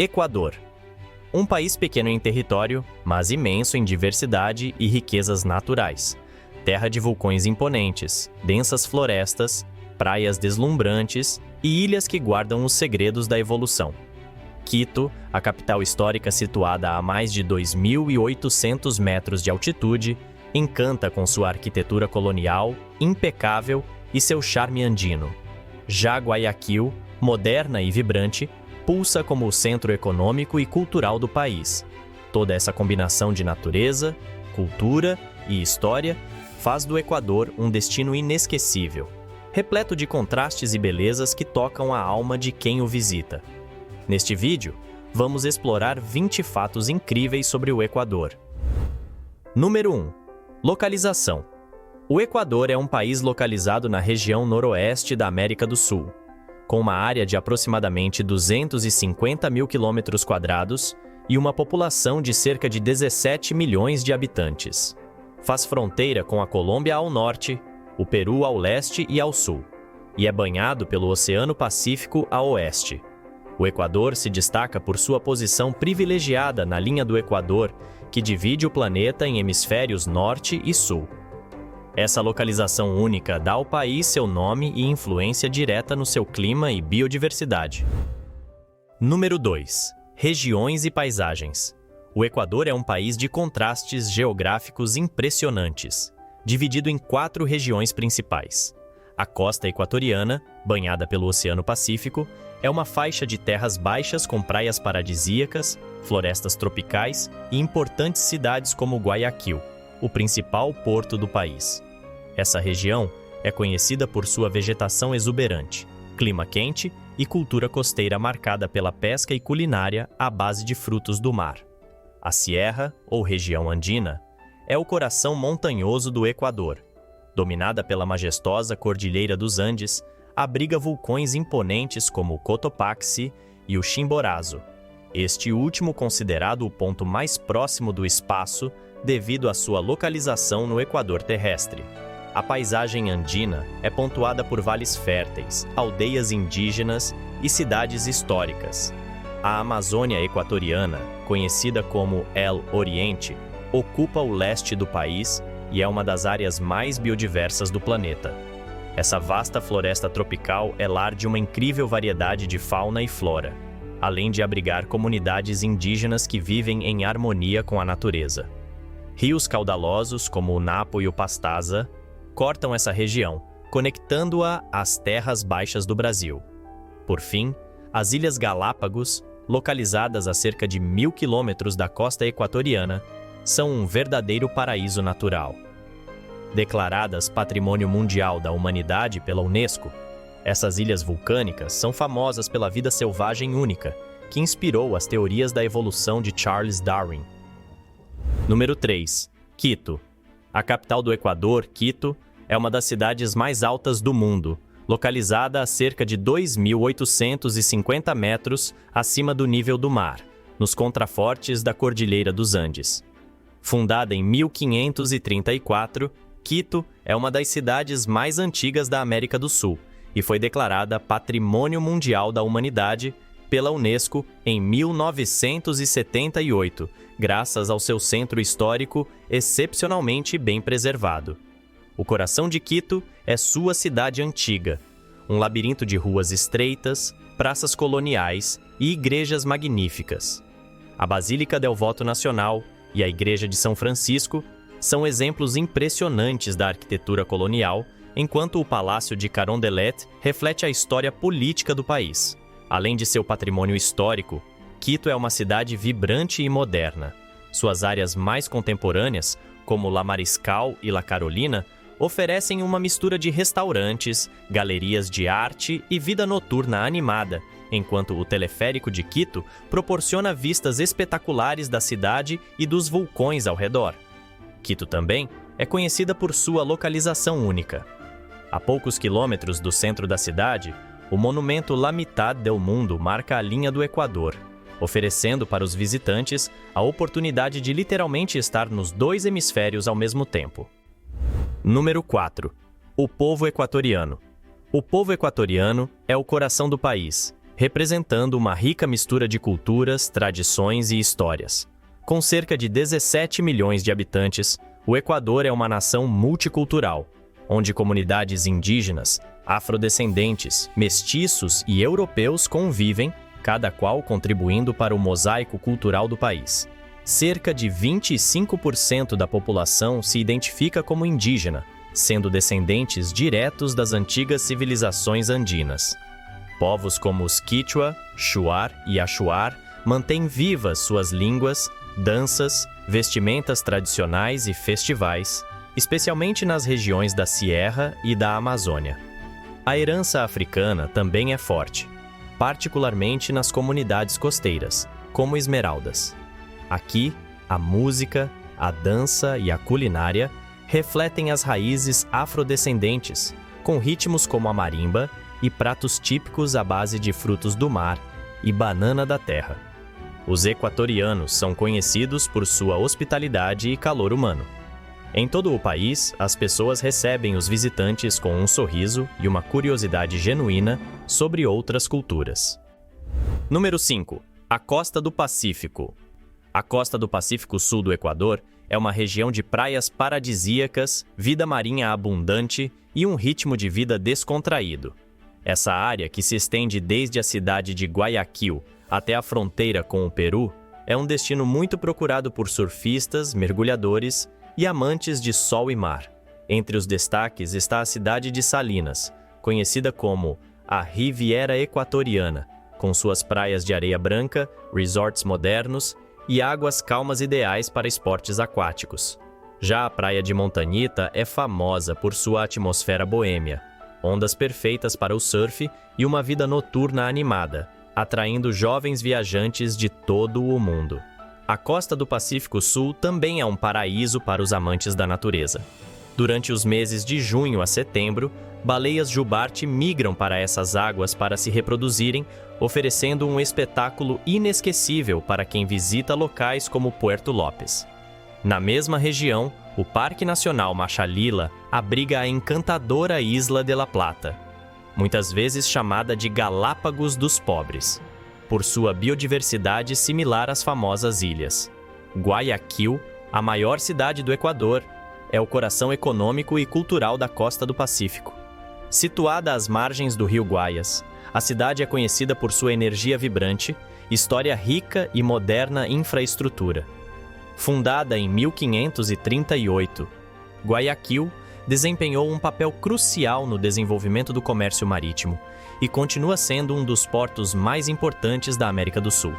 Equador. Um país pequeno em território, mas imenso em diversidade e riquezas naturais. Terra de vulcões imponentes, densas florestas, praias deslumbrantes e ilhas que guardam os segredos da evolução. Quito, a capital histórica situada a mais de 2.800 metros de altitude, encanta com sua arquitetura colonial, impecável e seu charme andino. Já Guayaquil, moderna e vibrante, pulsa como o centro econômico e cultural do país. Toda essa combinação de natureza, cultura e história faz do Equador um destino inesquecível, repleto de contrastes e belezas que tocam a alma de quem o visita. Neste vídeo, vamos explorar 20 fatos incríveis sobre o Equador. Número 1. Localização. O Equador é um país localizado na região noroeste da América do Sul, com uma área de aproximadamente 250 mil quilômetros quadrados e uma população de cerca de 17 milhões de habitantes. Faz fronteira com a Colômbia ao norte, o Peru ao leste e ao sul, e é banhado pelo Oceano Pacífico a oeste. O Equador se destaca por sua posição privilegiada na linha do Equador, que divide o planeta em hemisférios norte e sul. Essa localização única dá ao país seu nome e influência direta no seu clima e biodiversidade. Número 2. Regiões e paisagens. O Equador é um país de contrastes geográficos impressionantes, dividido em 4 regiões principais. A costa equatoriana, banhada pelo Oceano Pacífico, é uma faixa de terras baixas com praias paradisíacas, florestas tropicais e importantes cidades como Guayaquil, o principal porto do país. Essa região é conhecida por sua vegetação exuberante, clima quente e cultura costeira marcada pela pesca e culinária à base de frutos do mar. A Sierra, ou região andina, é o coração montanhoso do Equador. Dominada pela majestosa Cordilheira dos Andes, abriga vulcões imponentes como o Cotopaxi e o Chimborazo, este último considerado o ponto mais próximo do espaço devido à sua localização no Equador terrestre. A paisagem andina é pontuada por vales férteis, aldeias indígenas e cidades históricas. A Amazônia equatoriana, conhecida como El Oriente, ocupa o leste do país e é uma das áreas mais biodiversas do planeta. Essa vasta floresta tropical é lar de uma incrível variedade de fauna e flora, além de abrigar comunidades indígenas que vivem em harmonia com a natureza. Rios caudalosos, como o Napo e o Pastaza, cortam essa região, conectando-a às terras baixas do Brasil. Por fim, as Ilhas Galápagos, localizadas a cerca de 1.000 quilômetros da costa equatoriana, são um verdadeiro paraíso natural. Declaradas Patrimônio Mundial da Humanidade pela Unesco, essas ilhas vulcânicas são famosas pela vida selvagem única, que inspirou as teorias da evolução de Charles Darwin. Número 3. Quito. A capital do Equador, Quito, é uma das cidades mais altas do mundo, localizada a cerca de 2.850 metros acima do nível do mar, nos contrafortes da Cordilheira dos Andes. Fundada em 1534, Quito é uma das cidades mais antigas da América do Sul e foi declarada Patrimônio Mundial da Humanidade pela Unesco em 1978, graças ao seu centro histórico excepcionalmente bem preservado. O coração de Quito é sua cidade antiga, um labirinto de ruas estreitas, praças coloniais e igrejas magníficas. A Basílica del Voto Nacional e a Igreja de São Francisco são exemplos impressionantes da arquitetura colonial, enquanto o Palácio de Carondelet reflete a história política do país. Além de seu patrimônio histórico, Quito é uma cidade vibrante e moderna. Suas áreas mais contemporâneas, como La Mariscal e La Carolina, oferecem uma mistura de restaurantes, galerias de arte e vida noturna animada, enquanto o teleférico de Quito proporciona vistas espetaculares da cidade e dos vulcões ao redor. Quito também é conhecida por sua localização única. A poucos quilômetros do centro da cidade, o monumento La Mitad del Mundo marca a linha do Equador, oferecendo para os visitantes a oportunidade de literalmente estar nos 2 hemisférios ao mesmo tempo. Número 4. O povo equatoriano. O povo equatoriano é o coração do país, representando uma rica mistura de culturas, tradições e histórias. Com cerca de 17 milhões de habitantes, o Equador é uma nação multicultural, onde comunidades indígenas, afrodescendentes, mestiços e europeus convivem, cada qual contribuindo para o mosaico cultural do país. Cerca de 25% da população se identifica como indígena, sendo descendentes diretos das antigas civilizações andinas. Povos como os Quichua, Shuar e Achuar mantêm vivas suas línguas, danças, vestimentas tradicionais e festivais, especialmente nas regiões da Sierra e da Amazônia. A herança africana também é forte, particularmente nas comunidades costeiras, como Esmeraldas. Aqui, a música, a dança e a culinária refletem as raízes afrodescendentes, com ritmos como a marimba e pratos típicos à base de frutos do mar e banana da terra. Os equatorianos são conhecidos por sua hospitalidade e calor humano. Em todo o país, as pessoas recebem os visitantes com um sorriso e uma curiosidade genuína sobre outras culturas. Número 5. A Costa do Pacífico. A costa do Pacífico Sul do Equador é uma região de praias paradisíacas, vida marinha abundante e um ritmo de vida descontraído. Essa área, que se estende desde a cidade de Guayaquil até a fronteira com o Peru, é um destino muito procurado por surfistas, mergulhadores e amantes de sol e mar. Entre os destaques está a cidade de Salinas, conhecida como a Riviera Equatoriana, com suas praias de areia branca, resorts modernos e águas calmas ideais para esportes aquáticos. Já a praia de Montanhita é famosa por sua atmosfera boêmia, ondas perfeitas para o surf e uma vida noturna animada, atraindo jovens viajantes de todo o mundo. A costa do Pacífico Sul também é um paraíso para os amantes da natureza. Durante os meses de junho a setembro, baleias jubarte migram para essas águas para se reproduzirem, oferecendo um espetáculo inesquecível para quem visita locais como Puerto Lopes. Na mesma região, o Parque Nacional Machalila abriga a encantadora Isla de la Plata, muitas vezes chamada de Galápagos dos Pobres, por sua biodiversidade similar às famosas ilhas. Guayaquil, a maior cidade do Equador, é o coração econômico e cultural da costa do Pacífico. Situada às margens do rio Guaias, a cidade é conhecida por sua energia vibrante, história rica e moderna infraestrutura. Fundada em 1538, Guayaquil desempenhou um papel crucial no desenvolvimento do comércio marítimo e continua sendo um dos portos mais importantes da América do Sul.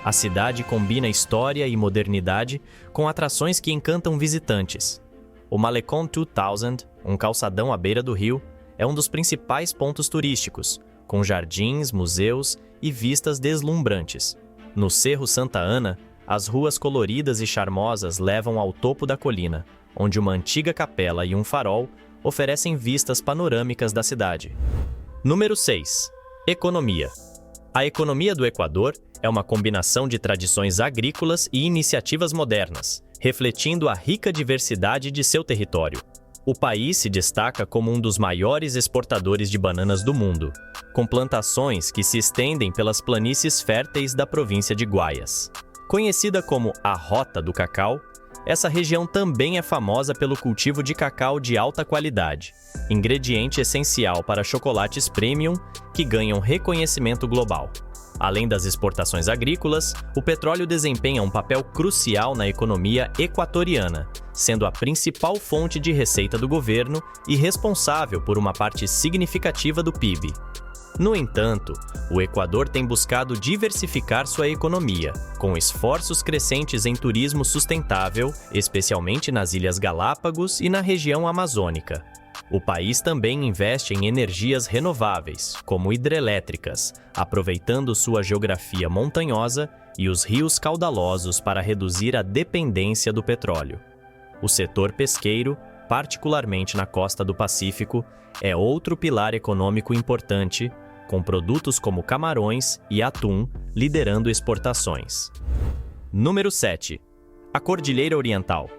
A cidade combina história e modernidade com atrações que encantam visitantes. O Malecón 2000, um calçadão à beira do rio, é um dos principais pontos turísticos, com jardins, museus e vistas deslumbrantes. No Cerro Santa Ana, as ruas coloridas e charmosas levam ao topo da colina, onde uma antiga capela e um farol oferecem vistas panorâmicas da cidade. Número 6. Economia. A economia do Equador é uma combinação de tradições agrícolas e iniciativas modernas, refletindo a rica diversidade de seu território. O país se destaca como um dos maiores exportadores de bananas do mundo, com plantações que se estendem pelas planícies férteis da província de Guaias. Conhecida como a Rota do Cacau, essa região também é famosa pelo cultivo de cacau de alta qualidade, ingrediente essencial para chocolates premium que ganham reconhecimento global. Além das exportações agrícolas, o petróleo desempenha um papel crucial na economia equatoriana, sendo a principal fonte de receita do governo e responsável por uma parte significativa do PIB. No entanto, o Equador tem buscado diversificar sua economia, com esforços crescentes em turismo sustentável, especialmente nas Ilhas Galápagos e na região amazônica. O país também investe em energias renováveis, como hidrelétricas, aproveitando sua geografia montanhosa e os rios caudalosos para reduzir a dependência do petróleo. O setor pesqueiro, particularmente na costa do Pacífico, é outro pilar econômico importante, com produtos como camarões e atum liderando exportações. Número 7. A Cordilheira Oriental.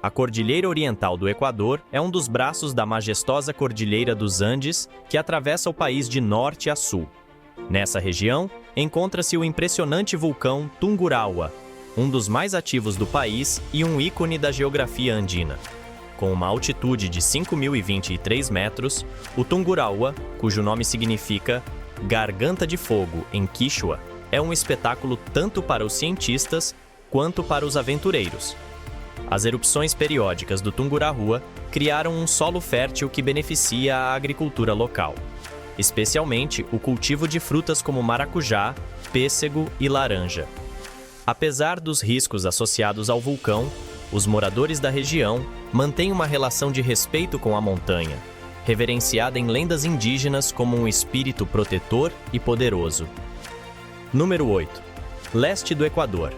A Cordilheira Oriental do Equador é um dos braços da majestosa Cordilheira dos Andes que atravessa o país de norte a sul. Nessa região, encontra-se o impressionante vulcão Tungurahua, um dos mais ativos do país e um ícone da geografia andina. Com uma altitude de 5.023 metros, o Tungurahua, cujo nome significa Garganta de Fogo em Quechua, é um espetáculo tanto para os cientistas quanto para os aventureiros. As erupções periódicas do Tungurahua criaram um solo fértil que beneficia a agricultura local, especialmente o cultivo de frutas como maracujá, pêssego e laranja. Apesar dos riscos associados ao vulcão, os moradores da região mantêm uma relação de respeito com a montanha, reverenciada em lendas indígenas como um espírito protetor e poderoso. Número 8. Leste do Equador.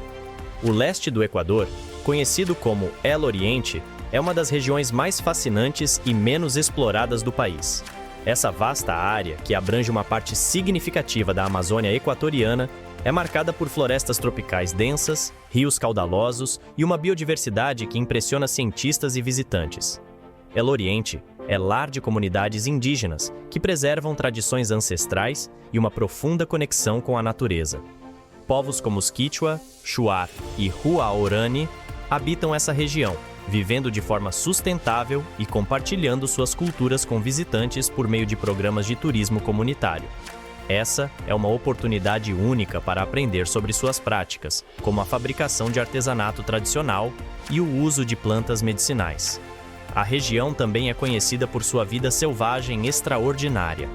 O leste do Equador, conhecido como El Oriente, é uma das regiões mais fascinantes e menos exploradas do país. Essa vasta área, que abrange uma parte significativa da Amazônia equatoriana, é marcada por florestas tropicais densas, rios caudalosos e uma biodiversidade que impressiona cientistas e visitantes. El Oriente é lar de comunidades indígenas que preservam tradições ancestrais e uma profunda conexão com a natureza. Povos como os Quichua, Shuar e Huaorani habitam essa região, vivendo de forma sustentável e compartilhando suas culturas com visitantes por meio de programas de turismo comunitário. Essa é uma oportunidade única para aprender sobre suas práticas, como a fabricação de artesanato tradicional e o uso de plantas medicinais. A região também é conhecida por sua vida selvagem extraordinária.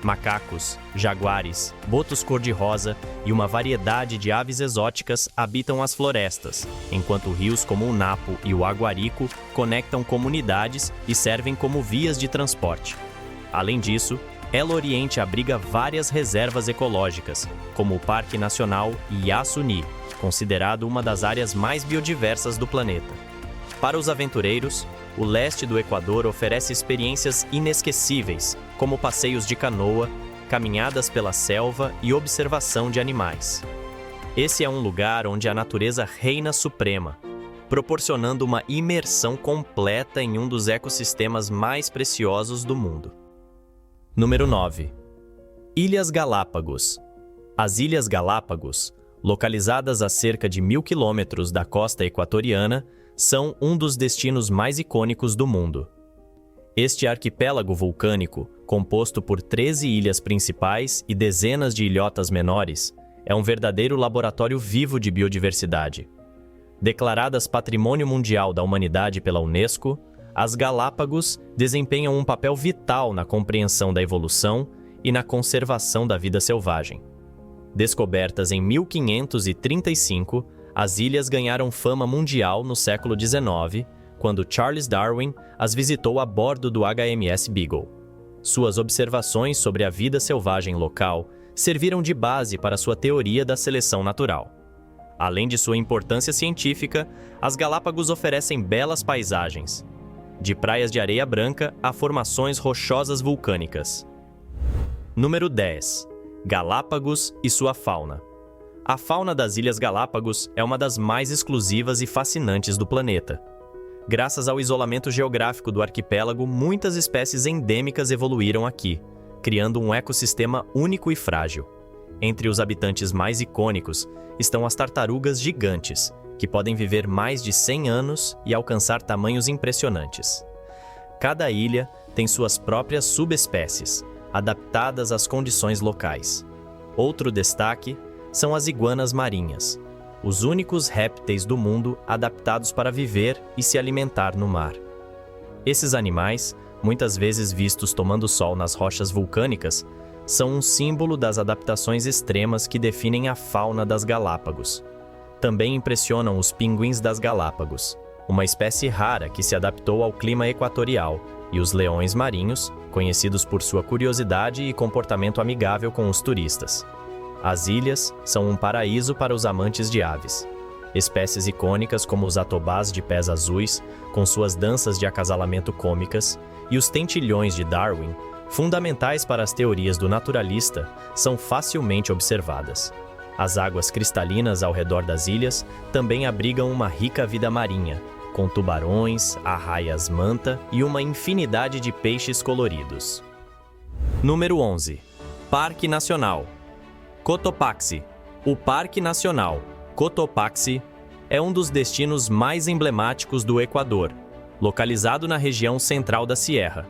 Macacos, jaguares, botos cor-de-rosa e uma variedade de aves exóticas habitam as florestas, enquanto rios como o Napo e o Aguarico conectam comunidades e servem como vias de transporte. Além disso, El Oriente abriga várias reservas ecológicas, como o Parque Nacional Yasuni, considerado uma das áreas mais biodiversas do planeta. Para os aventureiros, o leste do Equador oferece experiências inesquecíveis, como passeios de canoa, caminhadas pela selva e observação de animais. Esse é um lugar onde a natureza reina suprema, proporcionando uma imersão completa em um dos ecossistemas mais preciosos do mundo. Número 9. Ilhas Galápagos. As Ilhas Galápagos, localizadas a cerca de 1.000 quilômetros da costa equatoriana, são um dos destinos mais icônicos do mundo. Este arquipélago vulcânico, composto por 13 ilhas principais e dezenas de ilhotas menores, é um verdadeiro laboratório vivo de biodiversidade. Declaradas Patrimônio Mundial da Humanidade pela Unesco, as Galápagos desempenham um papel vital na compreensão da evolução e na conservação da vida selvagem. Descobertas em 1535, as ilhas ganharam fama mundial no século XIX, quando Charles Darwin as visitou a bordo do HMS Beagle. Suas observações sobre a vida selvagem local serviram de base para sua teoria da seleção natural. Além de sua importância científica, as Galápagos oferecem belas paisagens, de praias de areia branca a formações rochosas vulcânicas. Número 10. Galápagos e sua fauna. A fauna das Ilhas Galápagos é uma das mais exclusivas e fascinantes do planeta. Graças ao isolamento geográfico do arquipélago, muitas espécies endêmicas evoluíram aqui, criando um ecossistema único e frágil. Entre os habitantes mais icônicos estão as tartarugas gigantes, que podem viver mais de 100 anos e alcançar tamanhos impressionantes. Cada ilha tem suas próprias subespécies, adaptadas às condições locais. Outro destaque são as iguanas marinhas, os únicos répteis do mundo adaptados para viver e se alimentar no mar. Esses animais, muitas vezes vistos tomando sol nas rochas vulcânicas, são um símbolo das adaptações extremas que definem a fauna das Galápagos. Também impressionam os pinguins das Galápagos, uma espécie rara que se adaptou ao clima equatorial, e os leões marinhos, conhecidos por sua curiosidade e comportamento amigável com os turistas. As ilhas são um paraíso para os amantes de aves. Espécies icônicas como os atobás de pés azuis, com suas danças de acasalamento cômicas, e os tentilhões de Darwin, fundamentais para as teorias do naturalista, são facilmente observadas. As águas cristalinas ao redor das ilhas também abrigam uma rica vida marinha, com tubarões, arraias-manta e uma infinidade de peixes coloridos. Número 11. Parque Nacional. Cotopaxi. O Parque Nacional Cotopaxi é um dos destinos mais emblemáticos do Equador, localizado na região central da Sierra.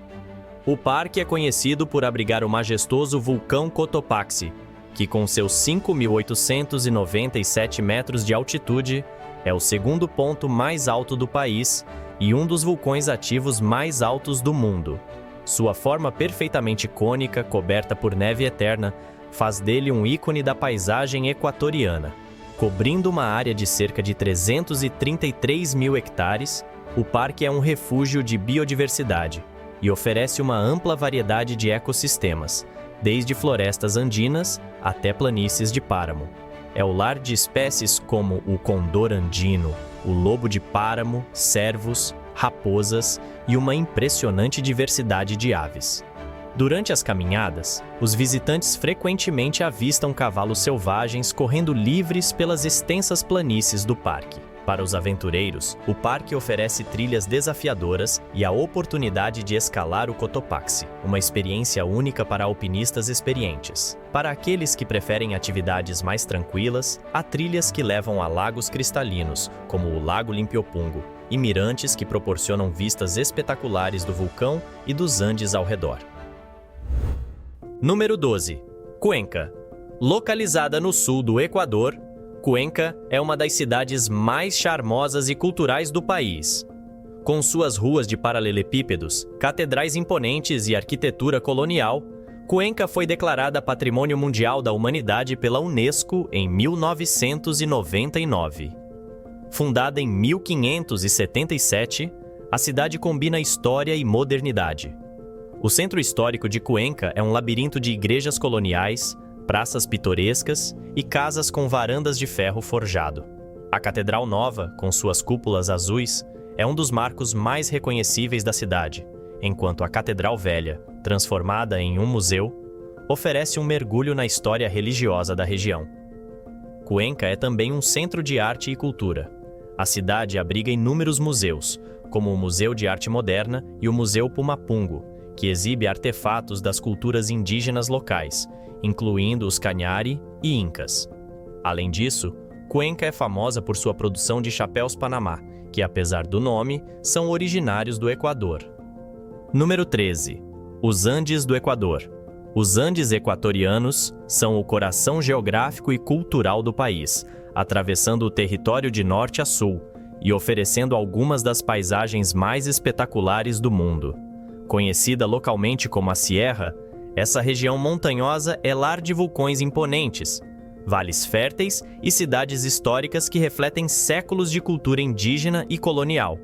O parque é conhecido por abrigar o majestoso vulcão Cotopaxi, que com seus 5.897 metros de altitude é o segundo ponto mais alto do país e um dos vulcões ativos mais altos do mundo. Sua forma perfeitamente cônica, coberta por neve eterna, faz dele um ícone da paisagem equatoriana. Cobrindo uma área de cerca de 333 mil hectares, o parque é um refúgio de biodiversidade e oferece uma ampla variedade de ecossistemas, desde florestas andinas até planícies de páramo. É o lar de espécies como o condor andino, o lobo de páramo, cervos, raposas e uma impressionante diversidade de aves. Durante as caminhadas, os visitantes frequentemente avistam cavalos selvagens correndo livres pelas extensas planícies do parque. Para os aventureiros, o parque oferece trilhas desafiadoras e a oportunidade de escalar o Cotopaxi, uma experiência única para alpinistas experientes. Para aqueles que preferem atividades mais tranquilas, há trilhas que levam a lagos cristalinos, como o Lago Limpiopungo, e mirantes que proporcionam vistas espetaculares do vulcão e dos Andes ao redor. Número 12. Cuenca. Localizada no sul do Equador, Cuenca é uma das cidades mais charmosas e culturais do país. Com suas ruas de paralelepípedos, catedrais imponentes e arquitetura colonial, Cuenca foi declarada Patrimônio Mundial da Humanidade pela Unesco em 1999. Fundada em 1577, a cidade combina história e modernidade. O centro histórico de Cuenca é um labirinto de igrejas coloniais, praças pitorescas e casas com varandas de ferro forjado. A Catedral Nova, com suas cúpulas azuis, é um dos marcos mais reconhecíveis da cidade, enquanto a Catedral Velha, transformada em um museu, oferece um mergulho na história religiosa da região. Cuenca é também um centro de arte e cultura. A cidade abriga inúmeros museus, como o Museu de Arte Moderna e o Museu Pumapungo, que exibe artefatos das culturas indígenas locais, incluindo os Cañari e Incas. Além disso, Cuenca é famosa por sua produção de chapéus Panamá, que, apesar do nome, são originários do Equador. Número 13. Os Andes do Equador. Os Andes equatorianos são o coração geográfico e cultural do país, atravessando o território de norte a sul e oferecendo algumas das paisagens mais espetaculares do mundo. Conhecida localmente como a Sierra, essa região montanhosa é lar de vulcões imponentes, vales férteis e cidades históricas que refletem séculos de cultura indígena e colonial.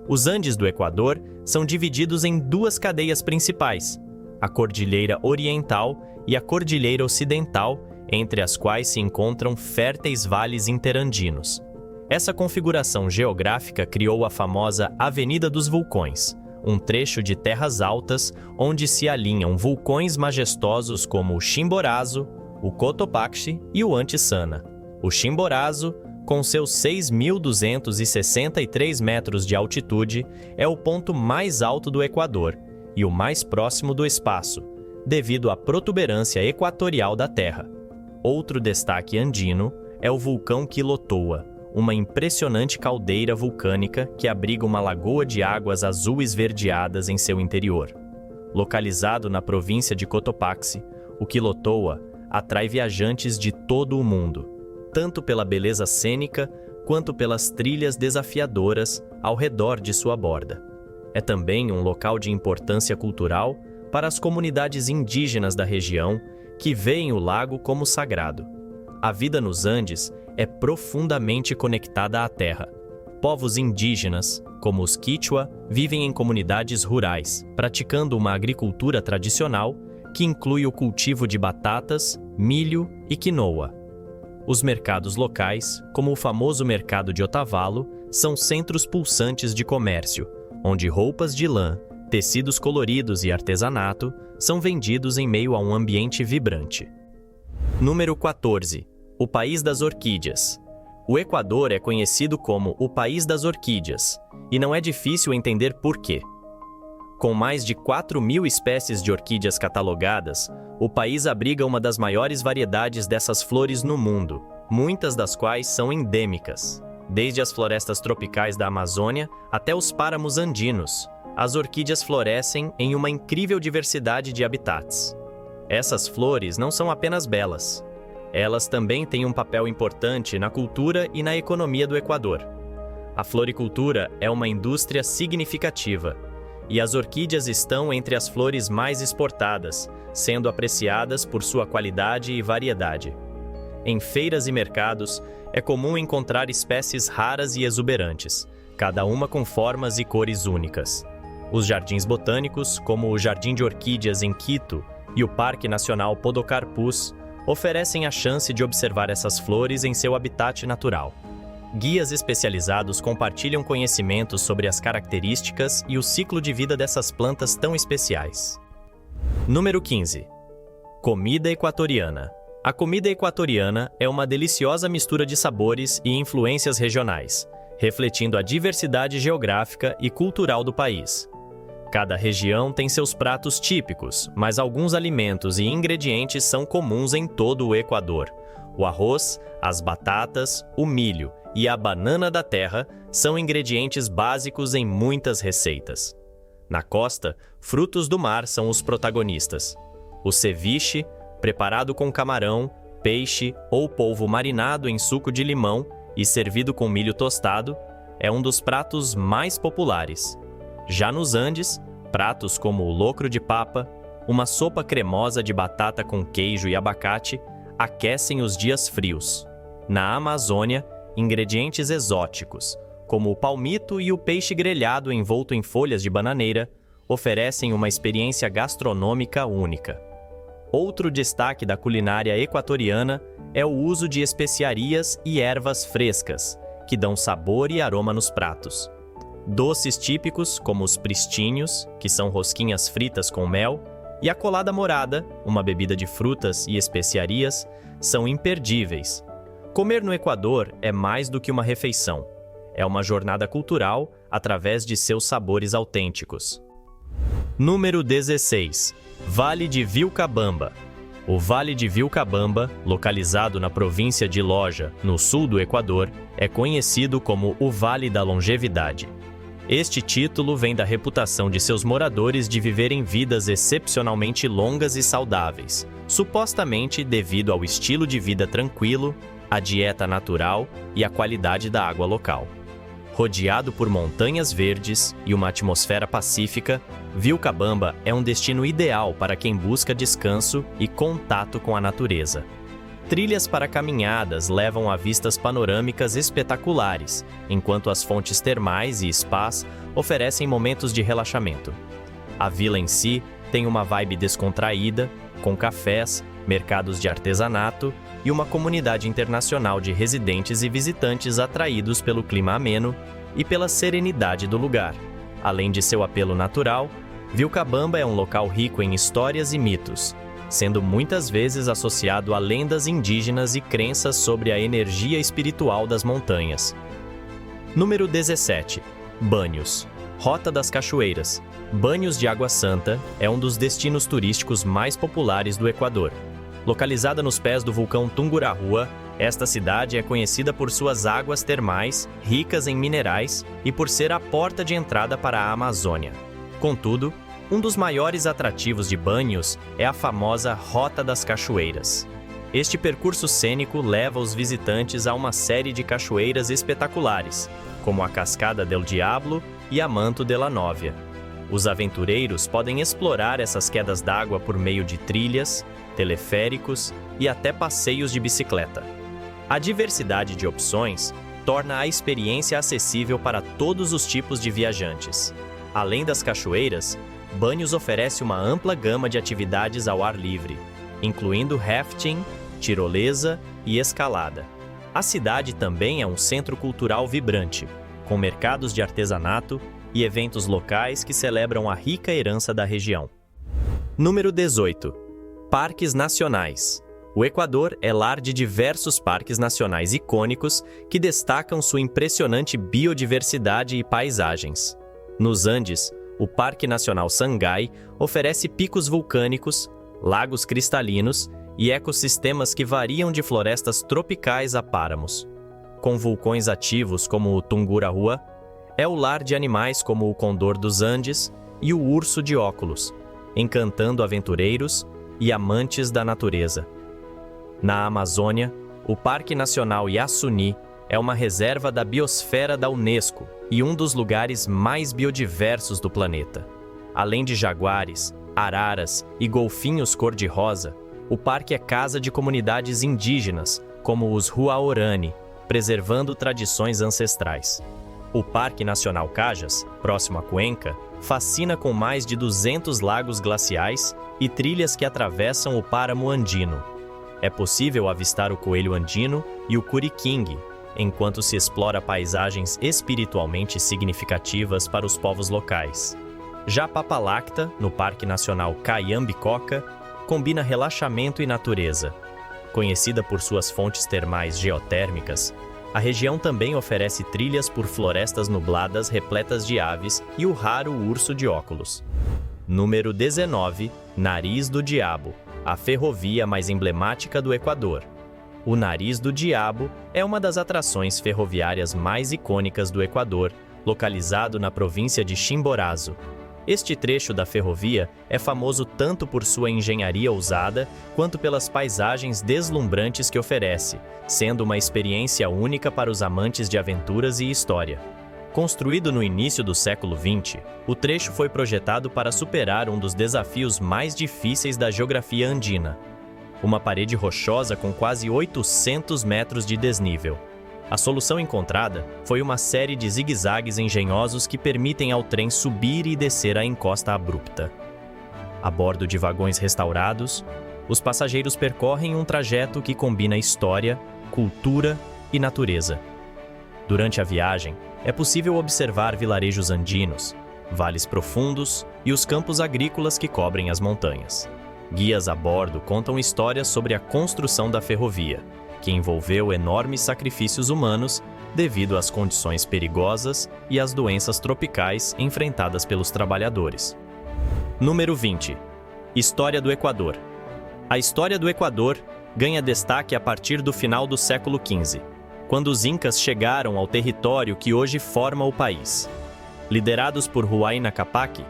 Os Andes do Equador são divididos em duas cadeias principais, a Cordilheira Oriental e a Cordilheira Ocidental, entre as quais se encontram férteis vales interandinos. Essa configuração geográfica criou a famosa Avenida dos Vulcões, um trecho de terras altas onde se alinham vulcões majestosos como o Chimborazo, o Cotopaxi e o Antisana. O Chimborazo, com seus 6.263 metros de altitude, é o ponto mais alto do Equador e o mais próximo do espaço, devido à protuberância equatorial da Terra. Outro destaque andino é o vulcão Quilotoa, uma impressionante caldeira vulcânica que abriga uma lagoa de águas azul esverdeadas em seu interior. Localizado na província de Cotopaxi, o Quilotoa atrai viajantes de todo o mundo, tanto pela beleza cênica quanto pelas trilhas desafiadoras ao redor de sua borda. É também um local de importância cultural para as comunidades indígenas da região que veem o lago como sagrado. A vida nos Andes é profundamente conectada à terra. Povos indígenas, como os Quichua, vivem em comunidades rurais, praticando uma agricultura tradicional que inclui o cultivo de batatas, milho e quinoa. Os mercados locais, como o famoso mercado de Otavalo, são centros pulsantes de comércio, onde roupas de lã, tecidos coloridos e artesanato são vendidos em meio a um ambiente vibrante. Número 14. O País das Orquídeas. O Equador é conhecido como o País das Orquídeas, e não é difícil entender por quê. Com mais de 4.000 espécies de orquídeas catalogadas, O país abriga uma das maiores variedades dessas flores no mundo, muitas das quais são endêmicas. Desde as florestas tropicais da Amazônia até os páramos andinos, as orquídeas florescem em uma incrível diversidade de habitats. Essas flores não são apenas belas. Elas também têm um papel importante na cultura e na economia do Equador. A floricultura é uma indústria significativa, e as orquídeas estão entre as flores mais exportadas, sendo apreciadas por sua qualidade e variedade. Em feiras e mercados, é comum encontrar espécies raras e exuberantes, cada uma com formas e cores únicas. Os jardins botânicos, como o Jardim de Orquídeas em Quito e o Parque Nacional Podocarpus, oferecem a chance de observar essas flores em seu habitat natural. Guias especializados compartilham conhecimentos sobre as características e o ciclo de vida dessas plantas tão especiais. Número 15. Comida equatoriana. A comida equatoriana é uma deliciosa mistura de sabores e influências regionais, refletindo a diversidade geográfica e cultural do país. Cada região tem seus pratos típicos, mas alguns alimentos e ingredientes são comuns em todo o Equador. O arroz, as batatas, o milho e a banana da terra são ingredientes básicos em muitas receitas. Na costa, frutos do mar são os protagonistas. O ceviche, preparado com camarão, peixe ou polvo marinado em suco de limão e servido com milho tostado, é um dos pratos mais populares. Já nos Andes, pratos como o locro de papa, uma sopa cremosa de batata com queijo e abacate, aquecem os dias frios. Na Amazônia, ingredientes exóticos, como o palmito e o peixe grelhado envolto em folhas de bananeira, oferecem uma experiência gastronômica única. Outro destaque da culinária equatoriana é o uso de especiarias e ervas frescas, que dão sabor e aroma nos pratos. Doces típicos, como os pristinhos, que são rosquinhas fritas com mel, e a colada morada, uma bebida de frutas e especiarias, são imperdíveis. Comer no Equador é mais do que uma refeição. É uma jornada cultural através de seus sabores autênticos. Número 16. Vale de Vilcabamba. O Vale de Vilcabamba, localizado na província de Loja, no sul do Equador, é conhecido como o Vale da Longevidade. Este título vem da reputação de seus moradores de viverem vidas excepcionalmente longas e saudáveis, supostamente devido ao estilo de vida tranquilo, à dieta natural e à qualidade da água local. Rodeado por montanhas verdes e uma atmosfera pacífica, Vilcabamba é um destino ideal para quem busca descanso e contato com a natureza. Trilhas para caminhadas levam a vistas panorâmicas espetaculares, enquanto as fontes termais e spas oferecem momentos de relaxamento. A vila em si tem uma vibe descontraída, com cafés, mercados de artesanato e uma comunidade internacional de residentes e visitantes atraídos pelo clima ameno e pela serenidade do lugar. Além de seu apelo natural, Vilcabamba é um local rico em histórias e mitos, sendo muitas vezes associado a lendas indígenas e crenças sobre a energia espiritual das montanhas. Número 17. Banhos. Rota das Cachoeiras. Banhos de Água Santa é um dos destinos turísticos mais populares do Equador. Localizada nos pés do vulcão Tungurahua, esta cidade é conhecida por suas águas termais, ricas em minerais, e por ser a porta de entrada para a Amazônia. Contudo, um dos maiores atrativos de Banhos é a famosa Rota das Cachoeiras. Este percurso cênico leva os visitantes a uma série de cachoeiras espetaculares, como a Cascada del Diablo e a Manto de la Novia. Os aventureiros podem explorar essas quedas d'água por meio de trilhas, teleféricos e até passeios de bicicleta. A diversidade de opções torna a experiência acessível para todos os tipos de viajantes. Além das cachoeiras, Banhos oferece uma ampla gama de atividades ao ar livre, incluindo rafting, tirolesa e escalada. A cidade também é um centro cultural vibrante, com mercados de artesanato e eventos locais que celebram a rica herança da região. Número 18. Parques nacionais. O Equador é lar de diversos parques nacionais icônicos que destacam sua impressionante biodiversidade e paisagens. Nos Andes, o Parque Nacional Sangay oferece picos vulcânicos, lagos cristalinos e ecossistemas que variam de florestas tropicais a páramos. Com vulcões ativos como o Tungurahua, é o lar de animais como o condor dos Andes e o urso de óculos, encantando aventureiros e amantes da natureza. Na Amazônia, o Parque Nacional Yasuni é uma reserva da biosfera da Unesco e um dos lugares mais biodiversos do planeta. Além de jaguares, araras e golfinhos cor-de-rosa, o parque é casa de comunidades indígenas, como os Huaorani, preservando tradições ancestrais. O Parque Nacional Cajas, próximo a Cuenca, fascina com mais de 200 lagos glaciais e trilhas que atravessam o páramo andino. É possível avistar o coelho andino e o curiquingue, enquanto se explora paisagens espiritualmente significativas para os povos locais. Já Papalacta, no Parque Nacional Cayambi-Coca, combina relaxamento e natureza. Conhecida por suas fontes termais geotérmicas, a região também oferece trilhas por florestas nubladas repletas de aves e o raro urso de óculos. Número 19, Nariz do Diabo, a ferrovia mais emblemática do Equador. O Nariz do Diabo é uma das atrações ferroviárias mais icônicas do Equador, localizado na província de Chimborazo. Este trecho da ferrovia é famoso tanto por sua engenharia ousada quanto pelas paisagens deslumbrantes que oferece, sendo uma experiência única para os amantes de aventuras e história. Construído no início do século XX, o trecho foi projetado para superar um dos desafios mais difíceis da geografia andina: uma parede rochosa com quase 800 metros de desnível. A solução encontrada foi uma série de zigue-zagues engenhosos que permitem ao trem subir e descer a encosta abrupta. A bordo de vagões restaurados, os passageiros percorrem um trajeto que combina história, cultura e natureza. Durante a viagem, é possível observar vilarejos andinos, vales profundos e os campos agrícolas que cobrem as montanhas. Guias a bordo contam histórias sobre a construção da ferrovia, que envolveu enormes sacrifícios humanos devido às condições perigosas e às doenças tropicais enfrentadas pelos trabalhadores. Número 20. História do Equador. A história do Equador ganha destaque a partir do final do século XV, quando os Incas chegaram ao território que hoje forma o país. Liderados por Huayna Capac,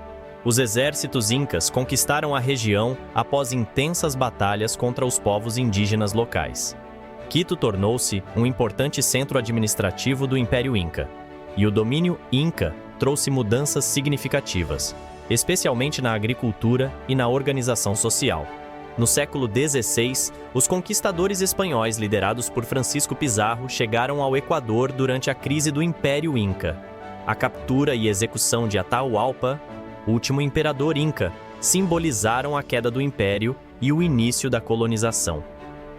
os exércitos incas conquistaram a região após intensas batalhas contra os povos indígenas locais. Quito tornou-se um importante centro administrativo do Império Inca, e o domínio Inca trouxe mudanças significativas, especialmente na agricultura e na organização social. No século XVI, os conquistadores espanhóis liderados por Francisco Pizarro chegaram ao Equador durante a crise do Império Inca. A captura e execução de Atahualpa, último imperador Inca, simbolizaram a queda do império e o início da colonização.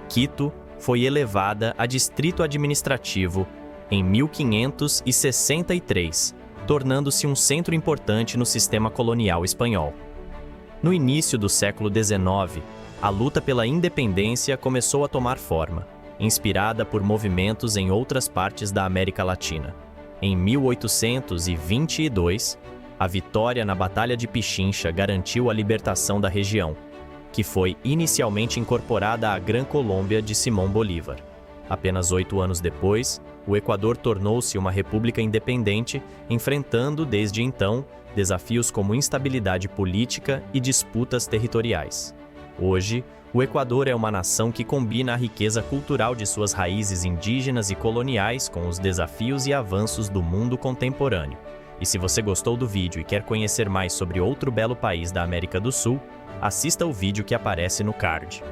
Quito foi elevada a distrito administrativo em 1563, tornando-se um centro importante no sistema colonial espanhol. No início do século XIX, a luta pela independência começou a tomar forma, inspirada por movimentos em outras partes da América Latina. Em 1822, a vitória na Batalha de Pichincha garantiu a libertação da região, que foi inicialmente incorporada à Gran Colômbia de Simão Bolívar. Apenas 8 anos depois, o Equador tornou-se uma república independente, enfrentando, desde então, desafios como instabilidade política e disputas territoriais. Hoje, o Equador é uma nação que combina a riqueza cultural de suas raízes indígenas e coloniais com os desafios e avanços do mundo contemporâneo. E se você gostou do vídeo e quer conhecer mais sobre outro belo país da América do Sul, assista o vídeo que aparece no card.